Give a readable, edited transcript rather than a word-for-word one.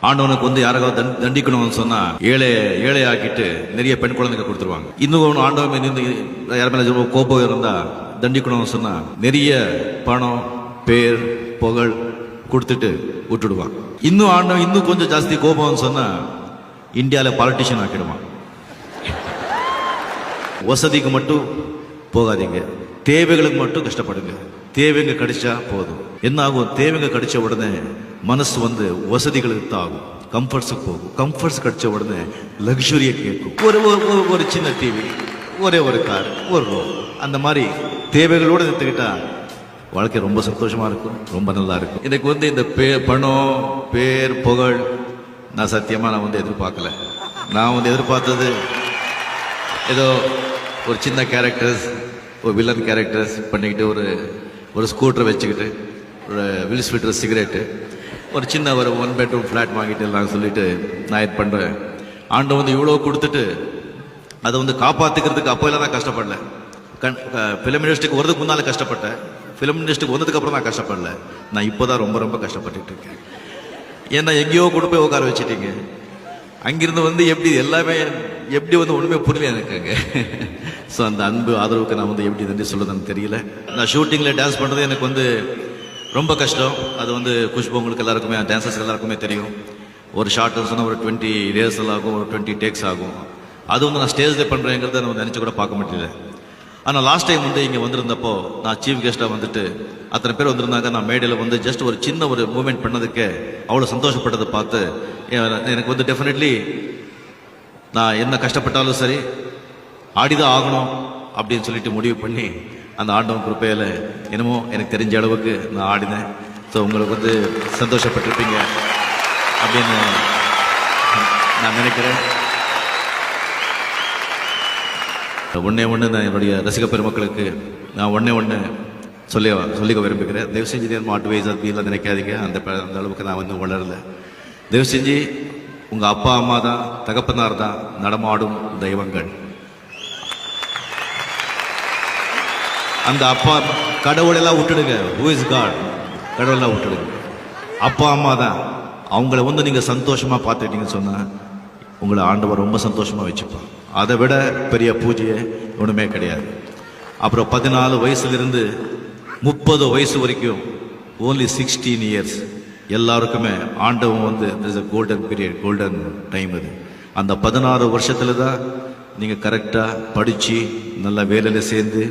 ஆண்டவனுக்கு வந்து யாராவது தண்டிக்கணும்னு சொன்னா ஏழை ஆக்கிட்டு நிறைய பெண் குழந்தைங்க கொடுத்துருவாங்க. இன்னும் ஆண்டவன் யார் மேல கோபம் இருந்தா தண்டிக்கணும்னு சொன்னா நிறைய பணம் பேர் புகழ் கொடுத்துட்டு விட்டுடுவான். இன்னும் ஆண்டவன் இன்னும் கொஞ்சம் ஜாஸ்தி கோபம்னு சொன்னா இந்தியாவில பாலிட்டிஷியன் ஆக்கிடுவான். வசதிக்கு மட்டும் போகாதீங்க, தேவைகளுக்கு மட்டும் கஷ்டப்படுங்க. தேவைங்க கிடைச்சா போதும். என்ன ஆகும்? தேவைங்க கிடைச்ச உடனே மனசு வந்து வசதிகளுக்கு தாகும், கம்ஃபர்ட்ஸுக்கு போகும். கம்ஃபர்ட்ஸ் கிடைச்ச உடனே லக்ஸுரியை கேட்கும். ஒரு சின்ன டிவி, ஒரே ஒரு கார், ஒரு ரோம், அந்த மாதிரி தேவைகளோடு எடுத்துக்கிட்டா வாழ்க்கை ரொம்ப சந்தோஷமா இருக்கும், ரொம்ப நல்லா இருக்கும். எனக்கு வந்து இந்த பணம் பேர் புகழ் நான் சத்தியமா நான் எதிர்பார்க்கல. நான் எதிர்பார்த்தது ஏதோ ஒரு சின்ன கேரக்டர்ஸ், ஒரு வில்லன் கேரக்டர்ஸ் பண்ணிக்கிட்டு ஒரு ஸ்கூட்டரை வச்சுக்கிட்டு ஒரு வில் ஸ்வீட்டர் சிகரெட்டு ஒரு சின்ன ஒரு 1 bedroom ஃப்ளாட் வாங்கிட்டு எல்லாம் சொல்லிட்டு நான் இது பண்ணுறேன். ஆண்டவன் இவ்வளோ கொடுத்துட்டு அதை காப்பாற்றிக்கிறதுக்கு அப்போ எல்லாம் நான் கஷ்டப்படல. ஃபிலிம் இண்டஸ்ட்ரிக்கு வரதுக்கு முன்னால் கஷ்டப்பட்டேன். ஃபிலிம் இண்டஸ்ட்ரிக்கு வந்ததுக்கு அப்புறம் நான் கஷ்டப்படல. நான் இப்போ தான் ரொம்ப ரொம்ப கஷ்டப்பட்டுட்டு இருக்கேன். ஏன்னா எங்கேயோ கொண்டு போய் உட்கார வச்சுட்டீங்க. அங்கிருந்து எப்படி எல்லாமே எப்படி ஒன்றுமே புரியல எனக்குங்க. ஸோ அந்த அன்பு ஆதரவுக்கு நான் எப்படி நன்றி சொல்லுதுன்னு தெரியல. நான் ஷூட்டிங்கில் டான்ஸ் பண்ணுறது எனக்கு ரொம்ப கஷ்டம். அது குஷ்பு உங்களுக்கு எல்லாருக்குமே, டான்சர்ஸ் எல்லாருக்குமே தெரியும். ஒரு ஷார்ட் சொன்னால் ஒரு 20 ரிஹர்சல் ஆகும், ஒரு 20 டேக்ஸ் ஆகும். அது நான் ஸ்டேஜில் பண்ணுறேங்கிறத நம்ம நினச்சி கூட பார்க்க முடியல. ஆனால் லாஸ்ட் டைம் இங்கே வந்திருந்தப்போ நான் சீஃப் கெஸ்ட்டாக அத்தனை பேர் வந்திருந்தாங்க. நான் மேடையில் ஜஸ்ட் ஒரு சின்ன ஒரு மூமெண்ட் பண்ணதுக்கே அவ்வளோ சந்தோஷப்பட்டதை பார்த்து எனக்கு டெஃபினெட்லி நான் என்ன கஷ்டப்பட்டாலும் சரி ஆடிதான் ஆகணும் அப்படின்னு சொல்லிட்டு முடிவு பண்ணி அந்த ஆண்டவன் கிருபையில் என்னமோ எனக்கு தெரிஞ்ச அளவுக்கு நான் ஆடினேன். ஸோ உங்களுக்கு சந்தோஷப்பட்டிருப்பீங்க அப்படின்னு நான் நினைக்கிறேன். ஒன்று நான் என்னுடைய ரசிக பெருமக்களுக்கு நான் ஒன்று சொல்லிக்க விரும்புகிறேன். தயவு செஞ்சு அட்வைஸ் அப்படிலாம் நினைக்காதீங்க. அந்த அளவுக்கு நான் வளரல. தயவு செஞ்சு உங்கள் அப்பா அம்மா தான், தகப்பனார் தான் நடமாடும் தெய்வங்கள். அந்த அப்பா கடவுளெல்லாம் விட்டுடுங்க. Who is God? கடவுளெல்லாம் விட்டுடுங்க. அப்பா அம்மா தான். அவங்கள நீங்கள் சந்தோஷமாக பார்த்துக்கிட்டீங்கன்னு சொன்னால் உங்களை ஆண்டவர் ரொம்ப சந்தோஷமாக வச்சுப்பான். அதை விட பெரிய பூஜையே ஒன்றுமே கிடையாது. அப்புறம் 14 வயசுலேருந்து 30 வயசு வரைக்கும் ஓன்லி 16 இயர்ஸ் எல்லாருக்குமே ஆண்டவன் this a golden period, golden time. அது அந்த 16 வருஷத்துல தான் நீங்கள் கரெக்டாக படித்து நல்ல வேலையில் சேர்ந்து